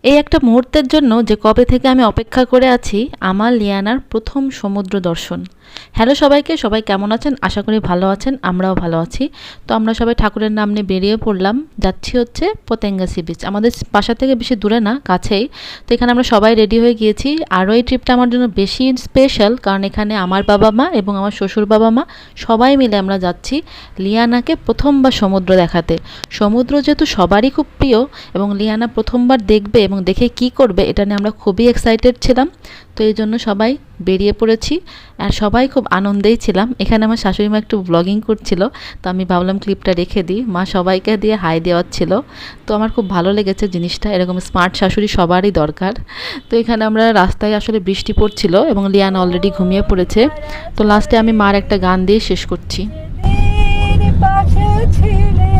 এই একটা মুহূর্তের জন্য যে কবে থেকে আমি অপেক্ষা করে আছি, আমার লিয়ানার প্রথম সমুদ্র দর্শন। হ্যালো সবাইকে, সবাই কেমন আছেন? আশা করি ভালো আছেন, আমরাও ভালো আছি। তো আমরা সবাই ঠাকুরের নাম নিয়ে বেরিয়ে পড়লাম, যাচ্ছি হচ্ছে পতেঙ্গা সি বিচ। আমাদের বাসা থেকে বেশি দূরে না, কাছেই। তো এখানে আমরা সবাই রেডি হয়ে গিয়েছি। আরও এই ট্রিপটা আমার জন্য বেশি স্পেশাল, কারণ এখানে আমার বাবা মা এবং আমার শ্বশুর বাবা মা সবাই মিলে আমরা যাচ্ছি লিয়ানাকে প্রথমবার সমুদ্র দেখাতে। সমুদ্র যেহেতু সবারই খুব প্রিয় এবং লিয়ানা প্রথমবার দেখবে এবং দেখে কি করবে এটা নিয়ে আমরা খুবই এক্সাইটেড ছিলাম। তো এই জন্য সবাই বেরিয়ে পড়েছি আর সবাই খুব আনন্দেই ছিলাম। এখানে আমার শাশুড়ি মা একটু ব্লগিং করছিল, তো আমি ভাবলাম ক্লিপটা রেখে দিই। মা সবাইকে দিয়ে হাই দেওয়াচ্ছিল। তো আমার খুব ভালো লেগেছে জিনিসটা, এরকম স্মার্ট শাশুড়ি সবারই দরকার। তো এখানে আমরা রাস্তায় আসলে বৃষ্টি পড়ছিল এবং লিয়ানা অলরেডি ঘুমিয়ে পড়েছে। তো লাস্টে আমি মার একটা গান দিয়ে শেষ করছি। পাশে ছিলে